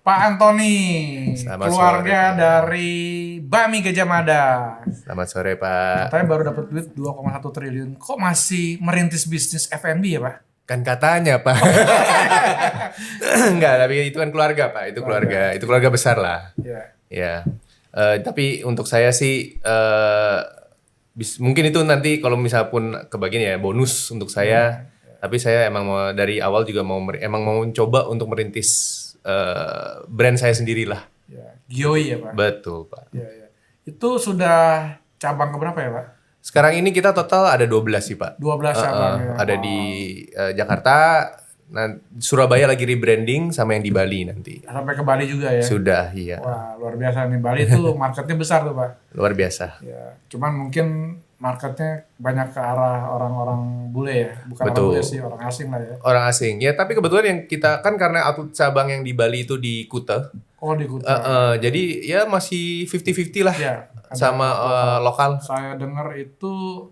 Pak Antoni, Selamat keluarga sore, Pak. dari Bami Gajah Mada. Selamat sore Pak. Katanya baru dapat duit 2,1 triliun. Kok masih merintis bisnis F&B ya Pak? Kan katanya Pak. Enggak, tapi itu kan keluarga Pak. Itu keluarga besar lah. Iya. Ya. Tapi untuk saya sih mungkin itu nanti kalau misal pun kebagian ya bonus untuk saya. Tapi saya emang mau dari awal juga emang mau coba untuk merintis brand saya sendirilah. Ya. Gioi ya Pak? Betul Pak. Iya, iya. Itu sudah cabang keberapa ya Pak? Sekarang ini kita total ada 12 sih Pak. 12 cabang ya. Ada di Jakarta, Surabaya lagi rebranding sama yang di Bali nanti. Sampai ke Bali juga ya? Sudah, iya. Wah, luar biasa nih. Bali tuh marketnya besar tuh Pak. Luar biasa. Ya, cuman mungkin marketnya banyak ke arah orang-orang bule ya, bukan Betul. orang bule sih, orang asing lah ya. Orang asing. Ya, tapi kebetulan yang kita kan karena outlet cabang yang di Bali itu di Kuta. Oh di Kuta. Jadi ya masih 50-50 lah Ya, ada sama lokal. saya dengar itu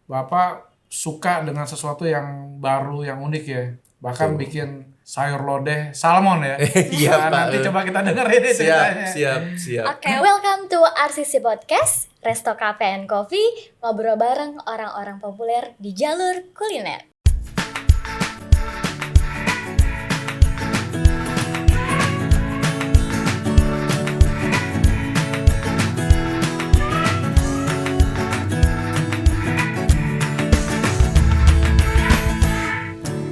Bapak suka dengan sesuatu yang baru, yang unik ya. Bahkan bikin sayur lodeh salmon ya. Iya, Nah, Pak. nanti coba kita dengerin ini ceritanya. Siap. Oke, welcome to RCC Podcast, Resto Cafe and Coffee, ngobrol bareng orang-orang populer di jalur kuliner.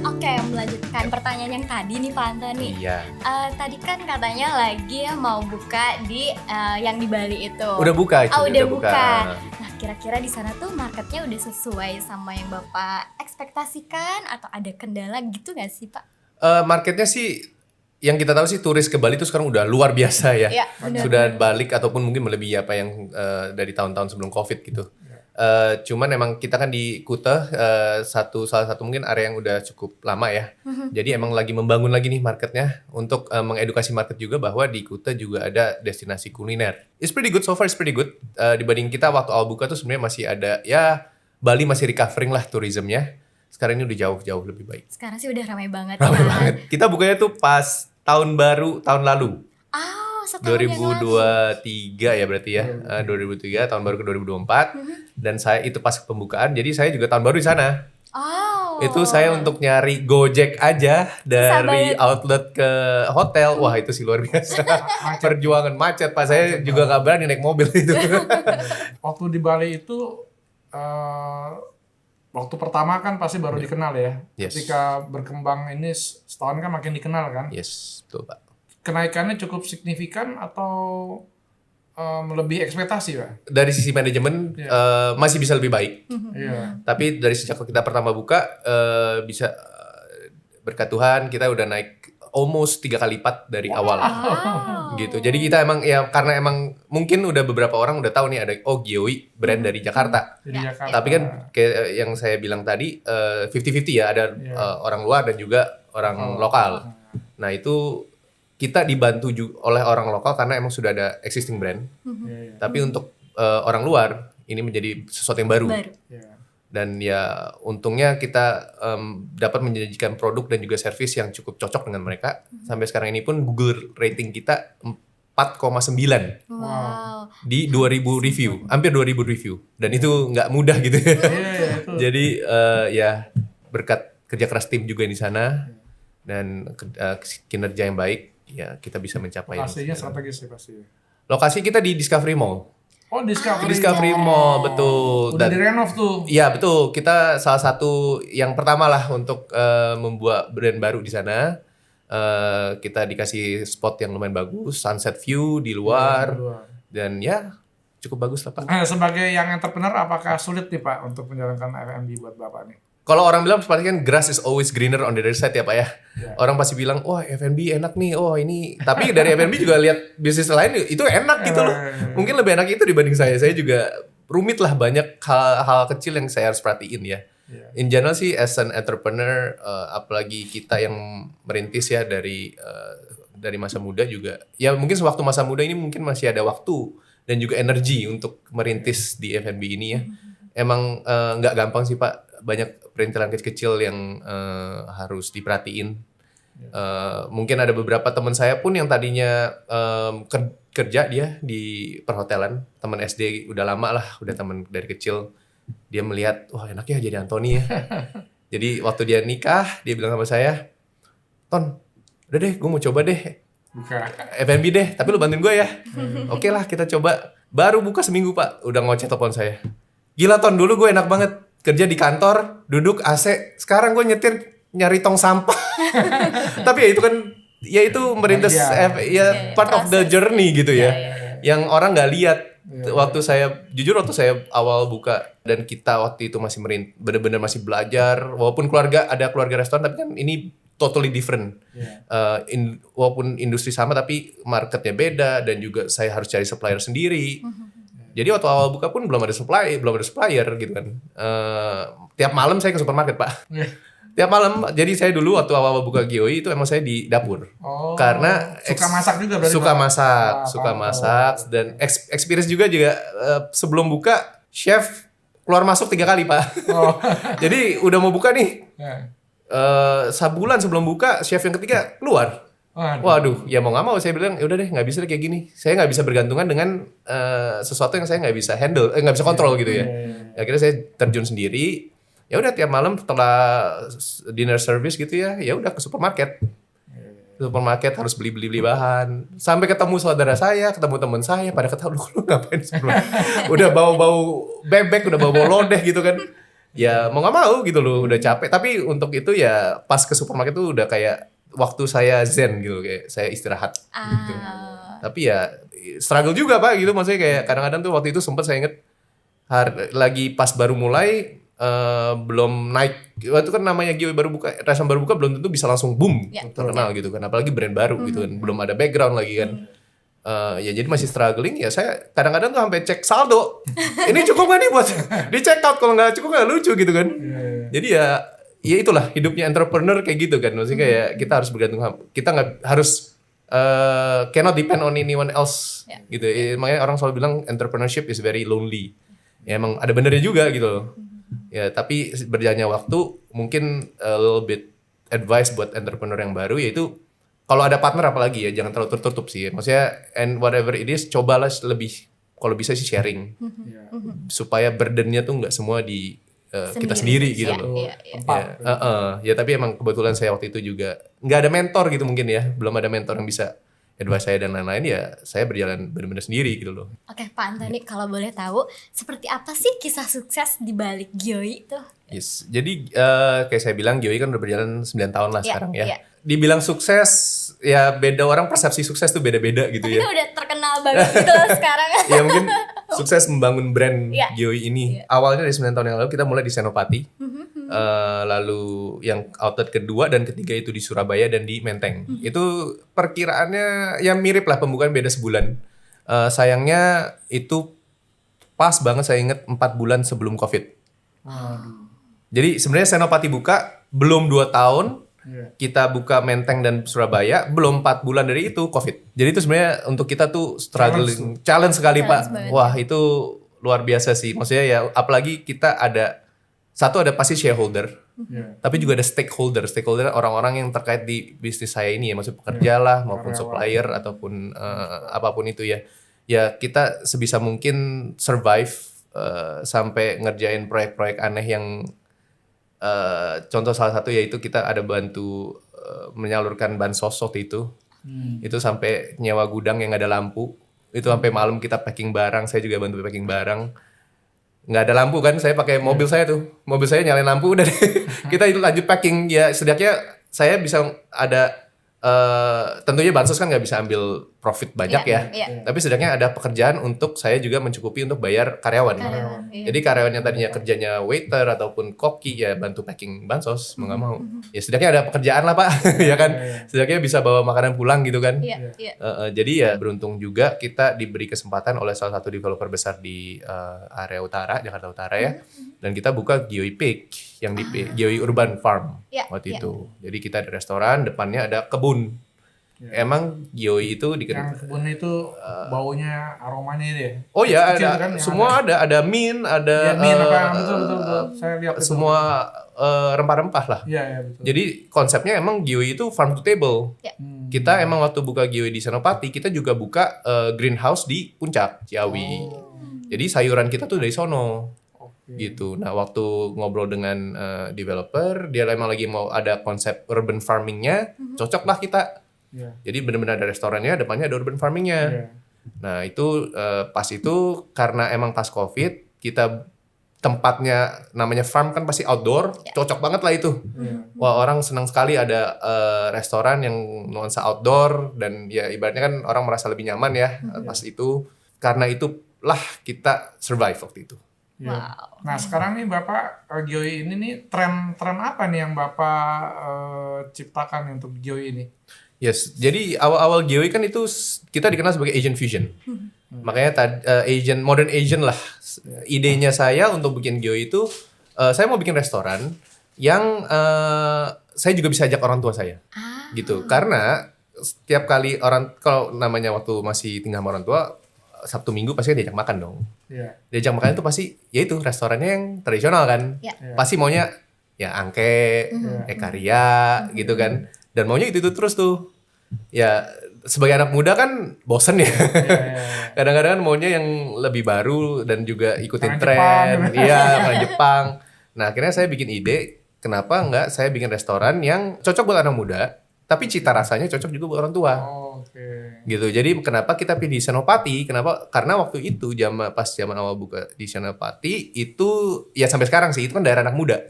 Oke, melanjutkan pertanyaan yang tadi nih Pak Antoni. Iya. Tadi kan katanya lagi mau buka di yang di Bali itu. Udah buka itu. Oh, udah buka. Nah, kira-kira di sana tuh marketnya udah sesuai sama yang Bapak ekspektasikan atau ada kendala gitu nggak sih Pak? Marketnya sih yang kita tahu sih turis ke Bali itu sekarang udah luar biasa ya. Iya, benar. Sudah balik ataupun mungkin melebihi apa yang dari tahun-tahun sebelum Covid gitu. Cuman emang kita kan di Kuta salah satu mungkin area yang udah cukup lama ya. Jadi emang lagi membangun lagi nih marketnya untuk mengedukasi market juga bahwa di Kuta juga ada destinasi kuliner. It's pretty good so far, it's pretty good. Dibanding kita waktu awal buka tuh sebenarnya masih ada ya Bali masih recovering lah tourismnya. Sekarang ini udah jauh-jauh lebih baik. Sekarang sih udah ramai banget. Ramai kan? banget. Kita bukanya tuh pas tahun baru tahun lalu. Oh, setahun yang lalu. 2023 ya berarti ya. 2003 tahun baru ke 2024 dan saya itu pas pembukaan jadi saya juga tahun baru di sana. Oh. Itu saya untuk nyari Gojek aja dari banget. outlet ke hotel. Wah, itu sih luar biasa. Perjuangan macet Pak. Saya juga nggak berani naik mobil itu. Waktu di Bali itu waktu pertama kan pasti baru dikenal ya. Yes. Ketika berkembang ini setahun kan makin dikenal kan. Yes, betul Pak. Kenaikannya cukup signifikan atau melebihi ekspektasi Pak? Dari sisi manajemen masih bisa lebih baik. Iya. Tapi dari sejak kita pertama buka bisa berkat Tuhan kita udah naik almost 3 kali lipat dari awal Wow. gitu. Jadi kita emang ya karena emang mungkin udah beberapa orang udah tahu nih ada Gioi brand dari Jakarta. Jadi Ya. Jakarta. Tapi kan kayak yang saya bilang tadi 50-50 ya ada orang luar dan juga orang lokal. Nah itu kita dibantu oleh orang lokal karena emang sudah ada existing brand. Iya, iya. Tapi untuk orang luar ini menjadi sesuatu yang baru. Iya. Dan ya untungnya kita dapat menjanjikan produk dan juga servis yang cukup cocok dengan mereka. Sampai sekarang ini pun Google rating kita 4,9 Wow. di 2000 review, hampir 2000 review. Dan itu nggak mudah gitu. Iya, iya, itu. Jadi ya berkat kerja keras tim juga di sana dan kinerja yang baik, ya kita bisa mencapai. Lokasinya strategis sih pasti. Lokasi kita di Discovery Mall. Oh, Discovery Mall, betul. Udah direnov tuh. Iya betul, kita salah satu yang pertama lah untuk membuat brand baru di sana. Kita dikasih spot yang lumayan bagus, sunset view di luar, dan ya cukup bagus lah Pak. Sebagai yang entrepreneur, apakah sulit nih Pak untuk menjalankan F&B buat Bapak nih? Kalau orang bilang pasti kan grass is always greener on the other side ya Pak ya. Orang pasti bilang, wah F&B enak nih, oh ini. Tapi dari F&B juga lihat bisnis lain itu enak gitu loh. Mungkin lebih enak itu dibanding saya. Saya juga rumit lah banyak hal kecil yang saya harus perhatiin ya. In general sih as an entrepreneur, apalagi kita yang merintis ya dari masa muda juga. Ya mungkin sewaktu masa muda ini mungkin masih ada waktu dan juga energi untuk merintis di F&B ini ya. Emang nggak gampang sih Pak. Banyak perintilan kecil-kecil yang harus diperhatiin Mungkin ada beberapa teman saya pun yang tadinya kerja dia di perhotelan, teman SD udah lama lah, udah teman dari kecil. Dia melihat, wah enak ya jadi Anthony ya. Jadi waktu dia nikah, dia bilang sama saya, Ton, udah deh gue mau coba deh Buka. F&B deh, tapi lu bantuin gue ya. Oke lah kita coba. Baru buka seminggu Pak, udah ngoceh telepon saya. Gila Ton, dulu gue enak banget kerja di kantor, duduk AC. Sekarang gue nyetir nyari tong sampah. Tapi ya itu kan, ya itu merintis, ya part of the journey gitu ya. Yang orang nggak lihat. Waktu saya awal buka dan kita waktu itu masih bener-bener masih belajar. Walaupun ada keluarga restoran, tapi kan ini totally different. Walaupun industri sama tapi marketnya beda dan juga saya harus cari supplier sendiri. Jadi waktu awal buka pun belum ada supplier gitu kan. Tiap malam saya ke supermarket Pak. Tiap malam. Jadi saya dulu waktu awal buka Gioi itu emang saya di dapur. Karena suka masak juga berarti. Suka masak dan experience juga sebelum buka chef keluar masuk 3 kali Pak. Jadi udah mau buka nih. Sebulan sebelum buka chef yang ketiga keluar. Waduh, ya mau nggak mau saya bilang ya udah deh nggak bisa kayak gini. Saya nggak bisa bergantungan dengan sesuatu yang saya nggak bisa handle, nggak bisa kontrol gitu ya. Akhirnya saya terjun sendiri. Ya udah tiap malam setelah dinner service gitu ya udah ke supermarket. Supermarket harus beli bahan. Sampai ketemu saudara saya, ketemu teman saya, pada ketahui lu ngapain supermarket. Udah bau-bau bebek, udah bau-bau lodeh gitu kan. Ya mau nggak mau gitu loh, udah capek. Tapi untuk itu ya pas ke supermarket tuh udah kayak waktu saya zen gitu, kayak saya istirahat. Gitu. Tapi ya struggle juga Pak gitu, maksudnya kayak kadang-kadang tuh waktu itu sempet saya inget lagi pas baru mulai belum naik. Waktu kan namanya Gioi baru buka, restoran baru buka belum tentu bisa langsung boom terkenal gitu kan, apalagi brand baru gitu kan, belum ada background lagi kan. Ya jadi masih struggling ya, saya kadang-kadang tuh sampai cek saldo. Ini cukup gak nih buat di check out, kalau nggak cukup nggak lucu gitu kan. Jadi ya itulah hidupnya entrepreneur kayak gitu kan, maksudnya kayak kita harus bergantung, kita nggak harus cannot depend on anyone else gitu. Makanya orang selalu bilang entrepreneurship is very lonely. Ya emang ada benernya juga gitu loh. Ya tapi berjalannya waktu mungkin a little bit advice buat entrepreneur yang baru yaitu kalau ada partner apalagi ya jangan terlalu tertutup sih. Maksudnya and whatever it is cobalah lebih, kalau bisa sih sharing. Supaya burdennya tuh nggak semua di kita sendiri gitu loh. Ya tapi emang kebetulan saya waktu itu juga nggak ada mentor gitu mungkin ya, belum ada mentor yang bisa advice saya dan lain-lain, ya saya berjalan benar-benar sendiri gitu loh. Oke Pak Anthony, kalau boleh tahu seperti apa sih kisah sukses di balik Gioi itu? Yes, jadi kayak saya bilang Gioi kan udah berjalan 9 tahun lah sekarang ya. Dibilang sukses, ya beda orang persepsi sukses tuh beda-beda gitu. Tapi ya. Tapi udah terkenal banget gitu loh sekarang. Ya mungkin sukses membangun brand Gioi ini. Awalnya dari 9 tahun yang lalu kita mulai di Senopati. Lalu yang outlet kedua dan ketiga itu di Surabaya dan di Menteng. Itu perkiraannya ya mirip lah, pembukaan beda sebulan. Sayangnya itu pas banget, saya ingat 4 bulan sebelum COVID. Jadi sebenarnya Senopati buka belum 2 tahun, kita buka Menteng dan Surabaya belum 4 bulan dari itu COVID. Jadi itu sebenarnya untuk kita tuh struggling, challenge sekali Pak. Banget. Wah itu luar biasa sih. Maksudnya ya apalagi kita ada pasti shareholder, tapi juga ada stakeholder orang-orang yang terkait di bisnis saya ini ya, maksud pekerja lah maupun supplier ataupun apapun itu ya. Ya kita sebisa mungkin survive sampai ngerjain proyek-proyek aneh yang contoh salah satu yaitu kita ada bantu menyalurkan bansos waktu itu. Itu sampai nyewa gudang yang nggak ada lampu, itu sampai malam kita packing barang, saya juga bantu packing barang. Nggak ada lampu kan, saya pakai mobil saya nyalain lampu udah deh. Kita itu lanjut packing ya, setidaknya saya bisa ada tentunya bansos kan nggak bisa ambil profit banyak tapi setidaknya ada pekerjaan untuk saya juga mencukupi untuk bayar karyawan. Jadi karyawan yang tadinya kerjanya waiter ataupun koki ya bantu packing bansos, mau nggak mau ya setidaknya ada pekerjaan lah Pak. Ya kan setidaknya bisa bawa makanan pulang gitu kan. Jadi ya beruntung juga kita diberi kesempatan oleh salah satu developer besar di area utara, Jakarta Utara ya, dan kita buka Gioi Peak yang di Gioi Urban Farm waktu itu. Jadi kita ada restoran, depannya ada kebun. Emang Gioi itu Yang kebun itu baunya, aromanya itu ya. Oh ya, Kecil ada kan yang semua ada mint, ada Iya, mint apa betul. Saya lihat itu. semua rempah-rempah lah. Iya, betul. Jadi konsepnya emang Gioi itu farm to table. Ya. Kita emang waktu buka Gioi di Senopati, kita juga buka greenhouse di Puncak, Ciawi. Jadi sayuran kita tuh dari sono. Gitu. Nah, waktu ngobrol dengan developer, dia emang lagi mau ada konsep urban farmingnya, cocok lah kita. Jadi benar-benar ada restorannya, depannya ada urban farmingnya. Nah, itu pas itu karena emang pas COVID, kita tempatnya namanya farm kan pasti outdoor, cocok banget lah itu. Wah, orang senang sekali ada restoran yang nuansa outdoor dan ya ibaratnya kan orang merasa lebih nyaman ya pas itu. Karena itulah kita survive waktu itu. Wow. Nah sekarang nih Bapak Gioi ini nih tren apa nih yang Bapak ciptakan untuk Gioi ini? Yes, jadi awal-awal Gioi kan itu kita dikenal sebagai Asian Fusion. Makanya modern Asian lah. Idenya saya untuk bikin Gioi itu, saya mau bikin restoran yang saya juga bisa ajak orang tua saya. Gitu. Karena setiap kali kalau namanya waktu masih tinggal sama orang tua, Sabtu Minggu pasti diajak makan dong. Diajak makan itu pasti, ya itu restorannya yang tradisional kan. Pasti maunya ya angke, ekaria gitu kan. Dan maunya itu terus tuh. Ya sebagai anak muda kan bosen ya. Kadang-kadang maunya yang lebih baru dan juga ikutin tren. Iya, makanan Jepang. Nah akhirnya saya bikin ide, kenapa enggak saya bikin restoran yang cocok buat anak muda, tapi cita rasanya cocok juga buat orang tua. Gitu. Jadi kenapa kita pilih Senopati? Kenapa? Karena waktu itu pas zaman awal buka di Senopati itu ya sampai sekarang sih itu kan daerah anak muda.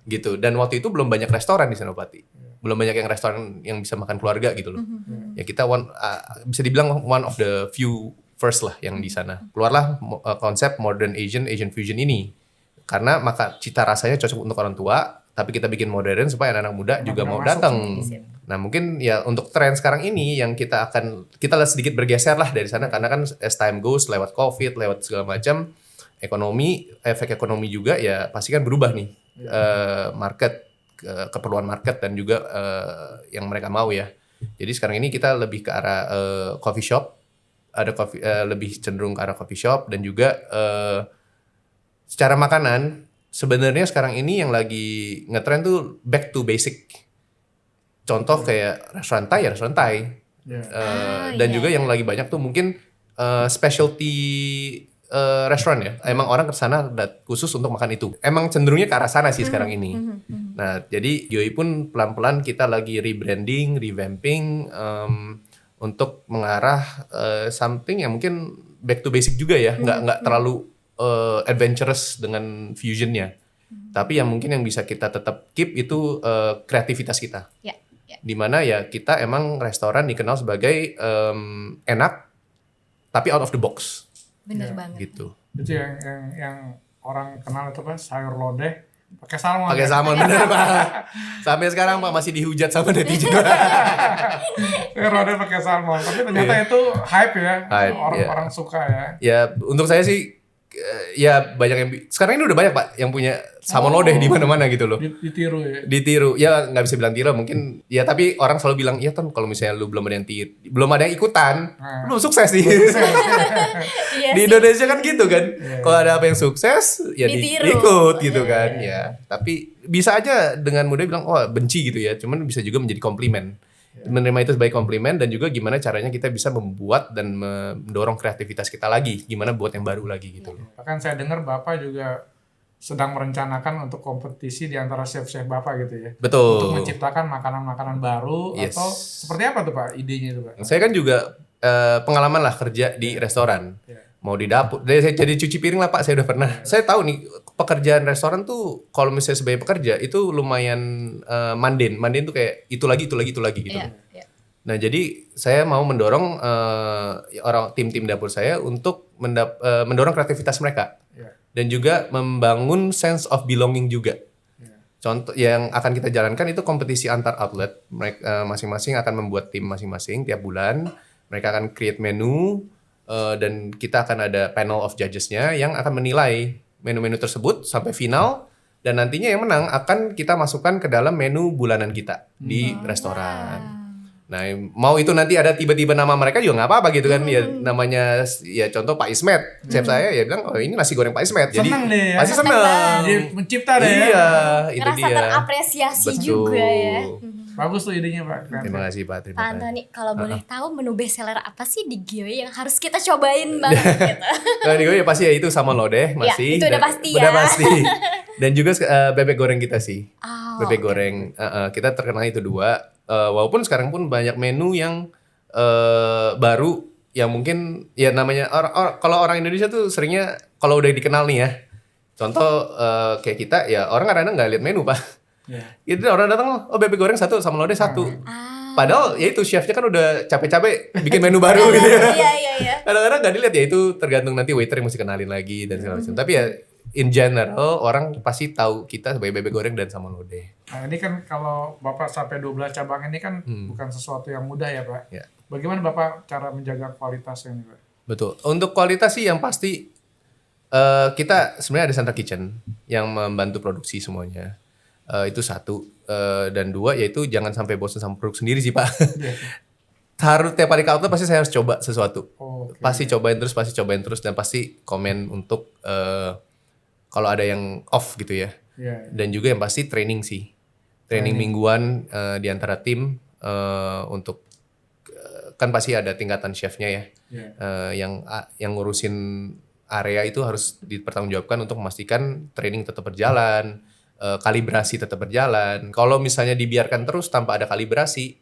Gitu. Dan waktu itu belum banyak restoran di Senopati. Belum banyak yang restoran yang bisa makan keluarga gitu loh. Ya kita bisa dibilang one of the few first lah yang di sana. Keluarlah konsep modern Asian fusion ini. Karena maka cita rasanya cocok untuk orang tua, tapi kita bikin modern supaya anak-anak muda juga mau datang. Nah mungkin ya untuk tren sekarang ini yang kita sedikit bergeser lah dari sana karena kan as time goes lewat COVID, lewat segala macam efek ekonomi juga ya pasti kan berubah nih market keperluan market dan juga yang mereka mau ya. Jadi sekarang ini kita lebih ke arah coffee shop, lebih cenderung ke arah coffee shop dan juga secara makanan sebenarnya sekarang ini yang lagi ngetren tuh back to basic. Contoh kayak restoran Thai. Dan juga yang lagi banyak tuh mungkin specialty restoran ya. Emang orang kesana khusus untuk makan itu. Emang cenderungnya ke arah sana sih sekarang ini. Nah, jadi Gioi pun pelan-pelan kita lagi rebranding, revamping untuk mengarah something yang mungkin back to basic juga ya. Nggak terlalu adventurous dengan fusionnya. Tapi yang mungkin yang bisa kita tetap keep itu kreativitas kita. Dimana ya kita emang restoran dikenal sebagai enak tapi out of the box. Bener banget. Gitu. Itu yang orang kenal itu apa? Sayur lodeh pakai salmon. Pakai salmon bener Pak. Sampai sekarang Pak masih dihujat sama netizen. Sayur lodeh pakai salmon. Tapi ternyata itu hype ya. Orang suka ya. Ya untuk saya sih ya banyak yang sekarang ini udah banyak Pak yang punya salmon lodeh di mana-mana gitu loh. Ditiru ya. Ditiru. Ya nggak bisa bilang tiru mungkin ya tapi orang selalu bilang ya Ton kalau misalnya lu belum ada yang belum ada yang ikutan, lu sukses sih. Di Indonesia kan gitu kan. Kalau ada apa yang sukses ya diikut gitu kan. Ya. Tapi bisa aja dengan mudah bilang oh benci gitu ya. Cuman bisa juga menjadi komplimen. Menerima itu sebagai komplimen dan juga gimana caranya kita bisa membuat dan mendorong kreativitas kita lagi. Gimana buat yang baru lagi gitu loh. Bahkan saya dengar Bapak juga sedang merencanakan untuk kompetisi di antara chef-chef Bapak gitu ya. Betul. Untuk menciptakan makanan-makanan baru atau seperti apa tuh Pak idenya itu Pak? Saya kan juga pengalaman lah kerja di restoran. Mau di dapur, saya jadi cuci piring lah Pak, saya udah pernah. Saya tahu nih pekerjaan restoran tuh kalau misalnya sebagai pekerja itu lumayan mundane. Mundane tuh kayak itu lagi gitu. Nah jadi saya mau mendorong tim dapur saya untuk mendorong kreativitas mereka dan juga membangun sense of belonging juga. Contoh yang akan kita jalankan itu kompetisi antar outlet. Mereka masing-masing akan membuat tim masing-masing tiap bulan. Mereka akan create menu. Dan kita akan ada panel of judges-nya yang akan menilai menu-menu tersebut sampai final dan nantinya yang menang akan kita masukkan ke dalam menu bulanan kita di restoran. Nah, mau itu nanti ada tiba-tiba nama mereka juga nggak apa-apa gitu kan. Ya namanya ya contoh Pak Ismet. Chef saya ya bilang, "Oh, ini nasi goreng Pak Ismet." Jadi Seneng deh ya. pasti seneng. Jadi mencipta deh ya. Iya, itu Ngerasa dia. terapresiasi Betul. juga ya. Bagus tuh idenya Pak. Keren. Terima kasih Pak, terima Pak kasih. Antoni, kalau boleh tahu menu best seller apa sih di Gioi yang harus kita cobain banget gitu? Nah, di gue ya pasti ya itu sama lodeh masih. itu udah Dan- pasti ya. Udah pasti. Dan juga bebek goreng kita sih. Oh, Bebek oke. goreng kita terkenal itu 2. Walaupun sekarang pun banyak menu yang baru yang mungkin ya namanya kalau orang Indonesia tuh seringnya kalau udah dikenal nih ya. Contoh kayak kita ya orang kadang-kadang nggak lihat menu Pak. Iya. Itu orang datang oh bebek goreng 1 sama lodeh 1. Padahal ya itu chefnya kan udah capek-capek bikin menu baru gitu ya. Iya. Kadang-kadang nggak dilihat ya itu tergantung nanti waiter yang mesti kenalin lagi dan segala macam. Tapi ya in general orang pasti tahu kita sebagai bebek goreng dan sama lodeh. Nah ini kan kalau Bapak sampai 12 cabang ini kan bukan sesuatu yang mudah ya Pak. Ya. Bagaimana Bapak cara menjaga kualitasnya nih Pak? Betul. Untuk kualitas sih yang pasti kita sebenarnya ada central kitchen yang membantu produksi semuanya. Itu 1 dan 2 yaitu jangan sampai bosan sama produk sendiri sih Pak. Harus tiap hari ke outlet pasti saya harus coba sesuatu. Oh, oke. Pasti cobain terus dan pasti komen untuk kalau ada yang off gitu ya. Iya. Dan juga yang pasti training sih. Training mingguan di antara tim untuk kan pasti ada tingkatan chefnya ya. Iya. Yang ngurusin area itu harus dipertanggungjawabkan untuk memastikan training tetap berjalan, kalibrasi tetap berjalan. Kalau misalnya dibiarkan terus tanpa ada kalibrasi,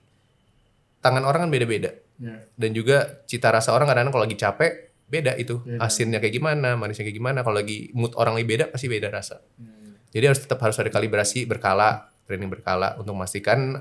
tangan orang kan beda-beda. Iya. Dan juga cita rasa orang kadang-kadang kalau lagi capek beda itu. Beda. Asinnya kayak gimana, manisnya kayak gimana. Kalau lagi mood orang lagi beda pasti beda rasa. Iya. Jadi harus ada kalibrasi berkala, training berkala untuk memastikan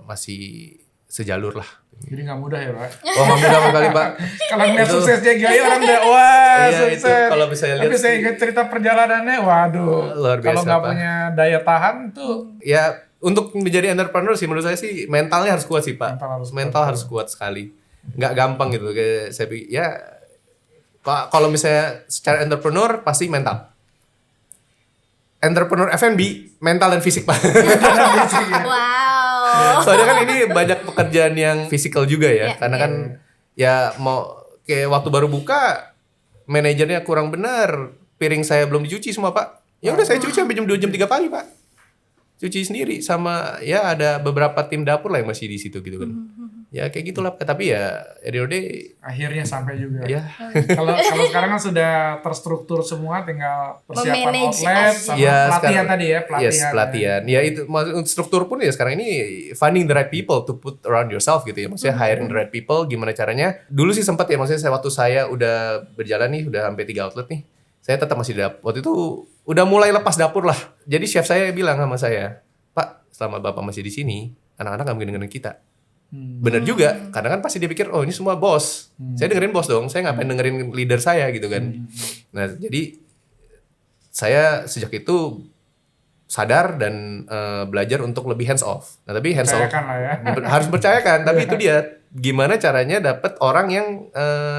masih sejalur lah. Jadi nggak mudah ya Pak. Oh, alhamdulillah sekali Pak. Kalau ngeliat Itu- suksesnya Gioi orang udah wah Iya, itu sukses. kalau bisa lihat Tapi saya sih. ingat cerita perjalanannya, waduh. Luar biasa, Kalau nggak Pak. punya daya tahan tuh. Ya untuk menjadi entrepreneur sih menurut saya sih mentalnya harus kuat sih Pak. Mental harus Harus kuat sekali. Nggak gampang gitu. Kayak saya pikir ya Pak kalau misalnya secara entrepreneur pasti mental. Entrepreneur F&B mental dan fisik Pak. Wow. Soalnya kan ini banyak pekerjaan yang fisikal juga ya. Iya, Karena kan ya mau kayak waktu baru buka manajernya kurang benar, piring saya belum dicuci semua Pak. Ya udah saya cuci sampai jam 2 jam 3 pagi Pak. Cuci sendiri sama ya ada beberapa tim dapur lah yang masih di situ gitu kan. Ya kayak gitulah tapi ya at the end of the day Akhirnya sampai juga. ya Kalau sekarang kan sudah terstruktur semua, tinggal persiapan Memanage outlet aja. sama ya pelatihan sekarang- tadi ya, pelatihan. Yes, pelatihan. Ya itu maksud struktur pun ya sekarang ini finding the right people to put around yourself gitu ya. Maksudnya hiring the right people gimana caranya. Dulu sih sempat ya maksudnya waktu saya udah berjalan nih udah sampai 3 outlet nih. Saya tetap masih di dapur. Waktu itu udah mulai lepas dapur lah. Jadi chef saya bilang sama saya, "Pak, selama Bapak masih di sini, anak-anak gak mungkin dengerin kita." Bener juga, karena kan pasti dia pikir, oh ini semua bos. Saya dengerin bos dong, saya ngapain dengerin leader saya gitu kan. Nah jadi saya sejak itu sadar dan belajar untuk lebih hands off. Nah tapi hands off Percayakan lah ya. harus percayakan, tapi itu dia gimana caranya dapat orang yang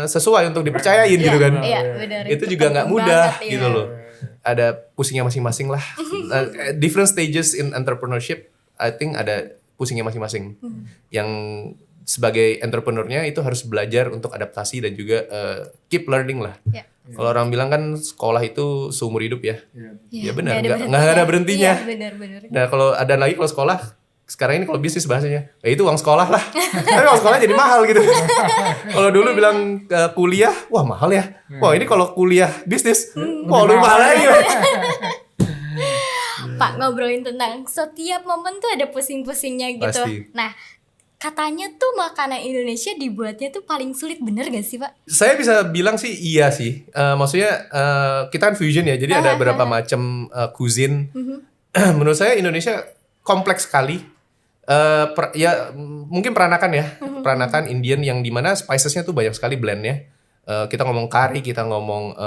sesuai untuk dipercayain gitu kan. Iya, benar. Itu juga nggak mudah banget, gitu iya. loh. Ada pusingnya masing-masing lah. Different stages in entrepreneurship, I think ada pusingnya masing-masing. Yang sebagai entrepreneurnya itu harus belajar untuk adaptasi dan juga keep learning lah. Iya. Kalau orang bilang kan sekolah itu seumur hidup ya. Iya. Ya benar, nggak nggak ada berhentinya. Iya, benar. Nah kalau ada lagi kalau sekolah, sekarang ini kalau bisnis bahasanya, ya itu uang sekolah lah. Tapi uang sekolah jadi mahal gitu. Kalau dulu bilang kuliah, wah mahal ya. Wah ini kalau kuliah bisnis, wah lebih mahal lagi. Pak, ngobrolin tentang setiap momen tuh ada pusing-pusingnya gitu. Pasti. Nah, katanya tuh makanan Indonesia dibuatnya tuh paling sulit, bener gak sih Pak? Saya bisa bilang sih iya sih. Maksudnya kita kan fusion ya, jadi ada beberapa macam cuisine. Menurut saya Indonesia kompleks sekali. Mungkin peranakan ya, peranakan Indian yang dimana spicesnya tuh banyak sekali blendnya. Kita ngomong kari, kita ngomong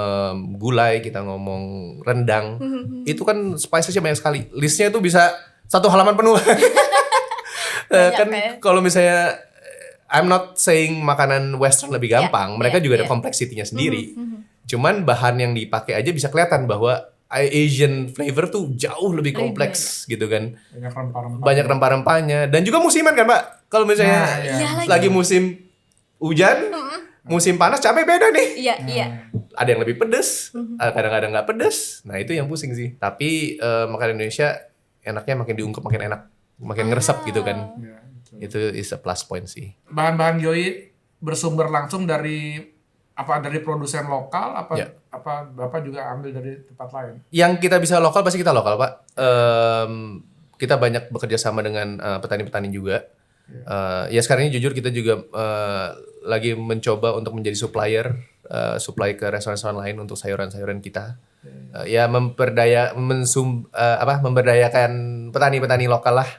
gulai, kita ngomong rendang, itu kan spicesnya banyak sekali. Listnya tuh bisa 1 halaman penuh. Kan ya. kalau misalnya I'm not saying makanan Western lebih gampang, mereka juga ada complexity-nya sendiri. Cuman bahan yang dipakai aja bisa kelihatan bahwa Asian flavor tuh jauh lebih kompleks gitu kan. Banyak rempah-rempah. Banyak rempah-rempahnya dan juga musiman kan Pak. Kalau misalnya Nah, iya. Iya lagi musim hujan, musim panas cabai beda nih. Iya, iya. Ada yang lebih pedes, kadang-kadang nggak pedes. Nah itu yang pusing sih. Tapi makanan Indonesia enaknya makin diungkep makin enak, makin ngeresep gitu kan. Ya, betul. Itu is a plus point sih. Bahan-bahan Gyoi bersumber langsung dari produsen lokal apa Ya. apa Bapak juga ambil dari tempat lain? Yang kita bisa lokal pasti kita lokal, Pak. Kita banyak bekerja sama dengan petani-petani juga. Ya sekarang ini jujur kita juga lagi mencoba untuk menjadi supply ke restoran-restoran lain untuk sayuran-sayuran kita. Ya memberdayakan petani-petani lokal lah.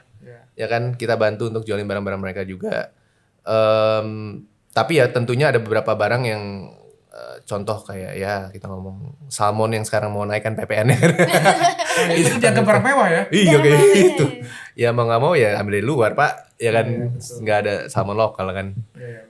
Ya kan kita bantu untuk jualin barang-barang mereka juga. Tapi ya tentunya ada beberapa barang yang contoh kayak ya kita ngomong salmon yang sekarang mau naikkan PPN-nya. Itu dianggap barang mewah ya? Iya kayak Iya. gitu. Ya mau nggak mau ya ambil dari luar Pak. Ya kan Iya, betul. nggak ada salmon lokal kan. Iya.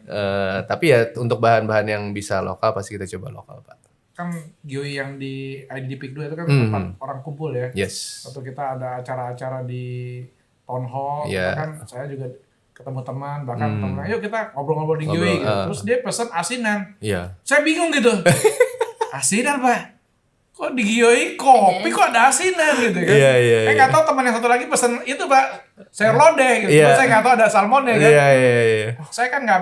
Tapi ya untuk bahan-bahan yang bisa lokal pasti kita coba lokal Pak. Kan Gyoi yang di IDP 2 itu kan tempat orang kumpul ya. Yes. Waktu kita ada acara-acara di town hall, Iya. bahkan saya juga ketemu teman, bahkan teman, yuk kita ngobrol-ngobrol di Gyoi gitu. Terus dia pesan asinan. Iya. Saya bingung gitu. Asinan Pak? Kok di Gyoi kopi kok ada asinan gitu kan? Iya. Saya nggak tahu teman yang satu lagi pesen itu Pak, sayur lodeh gitu. Iya. Terus saya nggak tahu ada salmonnya kan. Iya. Saya kan nggak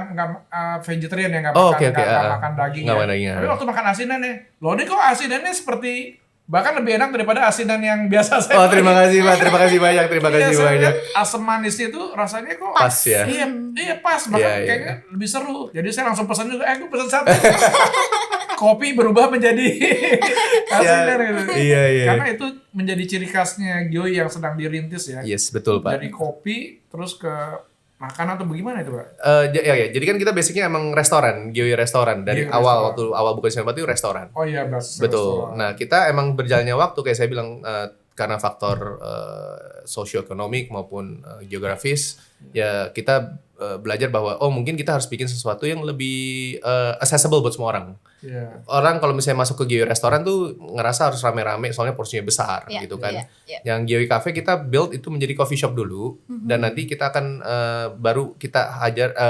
vegetarian ya, nggak Oh, makan oke. nggak makan daging Nggak ya. makan daging, Tapi waktu makan asinan nih, lodeh kok asinannya seperti bahkan lebih enak daripada asinan yang biasa saya. Oh terima kasih Pak, terima kasih banyak, terima Iya, kasih saya banyak. lihat asam manisnya itu rasanya kok Pas ya. Iya pas, bahkan Iya. kayaknya lebih seru. Jadi saya langsung pesan juga, gue pesan satu. Kopi berubah menjadi asinan gitu. Iya. Karena itu menjadi ciri khasnya Gyoi yang sedang dirintis ya. Yes betul Pak. Dari kopi terus ke makan atau bagaimana itu Pak? Ya, jadi kan kita basicnya emang restoran, Gyoi restoran dari Gyoi awal restoran. waktu awal buka di Senopati itu restoran. Oh iya basis Betul. restoran. Nah kita emang berjalannya waktu kayak saya bilang karena faktor sosioekonomik maupun geografis ya kita belajar bahwa oh mungkin kita harus bikin sesuatu yang lebih accessible buat semua orang. Iya. Orang kalau misalnya masuk ke Gyoi restoran tuh ngerasa harus rame-rame soalnya porsinya besar Iya, gitu kan. iya. Yang Gyoi Cafe kita build itu menjadi coffee shop dulu dan nanti kita akan baru kita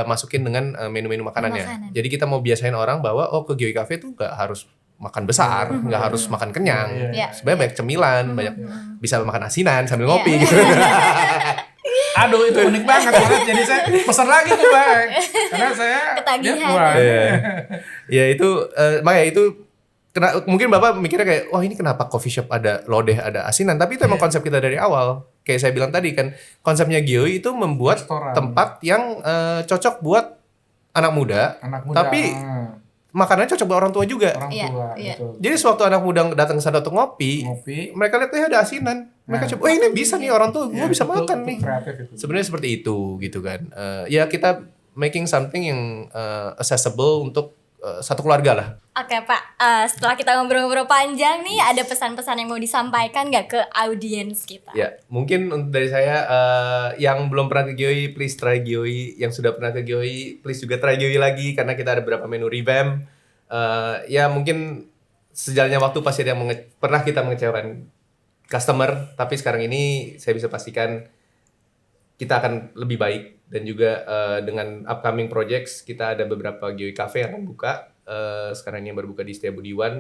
masukin dengan menu-menu makanannya. Makanan. Jadi kita mau biasain orang bahwa oh ke Gyoi Cafe tuh nggak harus makan besar, nggak harus makan kenyang. Iya. Sebenarnya banyak cemilan, banyak bisa makan asinan sambil ngopi gitu. Aduh itu unik banget. Jadi saya pesan lagi tuh Bang. Karena saya Ketagihan. lihat, wah, Ya itu makanya itu mungkin Bapak mikirnya kayak wah ini kenapa coffee shop ada lodeh ada asinan, tapi itu emang konsep kita dari awal. Kayak saya bilang tadi kan konsepnya Gyoi itu membuat Restoran. tempat yang cocok buat anak muda, anak muda. tapi makanannya cocok buat orang tua juga. orang Iya, tua iya. gitu. Jadi sewaktu anak muda datang ke sana untuk ngopi, Ngopi. mereka lihat ada asinan, mereka Nah. coba, oh ini bisa nih orang tua, gue Ya, bisa itu- makan itu nih. Kreatif itu. Sebenarnya seperti itu gitu kan. Ya kita making something yang accessible untuk satu keluarga lah. Oke Pak, setelah kita ngobrol-ngobrol panjang nih, ada pesan-pesan yang mau disampaikan nggak ke audiens kita? Ya, mungkin untuk dari saya yang belum pernah ke Gyoi, please try Gyoi. Yang sudah pernah ke Gyoi, please juga try Gyoi lagi karena kita ada beberapa menu revamp. Ya mungkin sejalannya waktu pasti ada yang pernah kita mengecewakan customer, tapi sekarang ini saya bisa pastikan kita akan lebih baik dan juga dengan upcoming projects kita ada beberapa Gyoi Cafe yang akan buka. Sekarang ini yang baru buka di Setiabudi1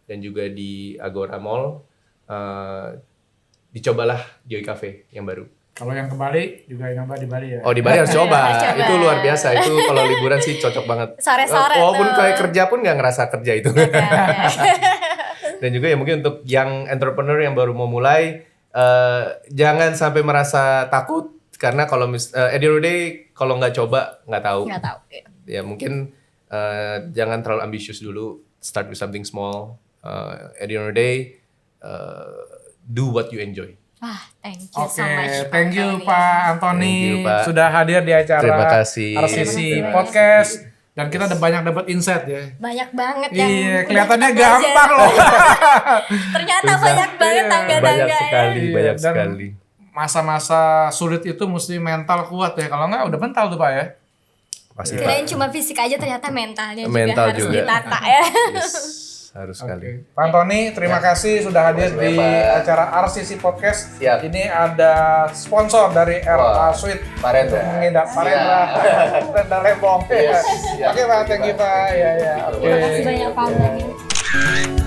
dan juga di Agora Mall. Dicobalah Gyoi Cafe yang baru. Kalau yang ke Bali juga yang di Bali ya. Oh di Bali harus coba. Harus coba. Itu luar biasa. Itu kalau liburan sih cocok banget. Sore-sore Walaupun tuh. kayak kerja pun nggak ngerasa kerja itu. Oke. Dan juga ya mungkin untuk young entrepreneur yang baru mau mulai, jangan sampai merasa takut karena kalau at the end of the day kalau nggak coba nggak tahu. Nggak tahu. Iya. Ya mungkin jangan terlalu ambisius dulu. Start with something small. At the end of the day, do what you enjoy. Wah, thank you Oke, so much. thank you Tony. Pak Antoni Thank you, Pak. sudah hadir di acara Terima kasih. RCC Terima kasih. Podcast dan kita ada banyak dapat insight ya. Banyak banget yang Iya, udah kelihatannya kita belajar. gampang loh. Ternyata banyak banget Iya. tangga-tangga. Banyak sekali, Iya, banyak dan sekali. Masa-masa sulit itu mesti mental kuat ya. Kalau nggak udah mental tuh Pak ya. Pasti Pak. Kirain cuma fisik aja, ternyata mentalnya Mental juga harus juga. ditata ya. Yes. harus Oke. sekali. Pak Antoni, terima kasih sudah hadir Terima di kasih, Pak. acara RCC Podcast. Siap. Ini ada sponsor dari RA Wah, Suite. Parendra. Untuk mengidap Parendra. Parendra Lembong. Yes, siap. Oke Pak, thank you Pak. Ya, ya. Oke. Terima kasih banyak Pak Antoni.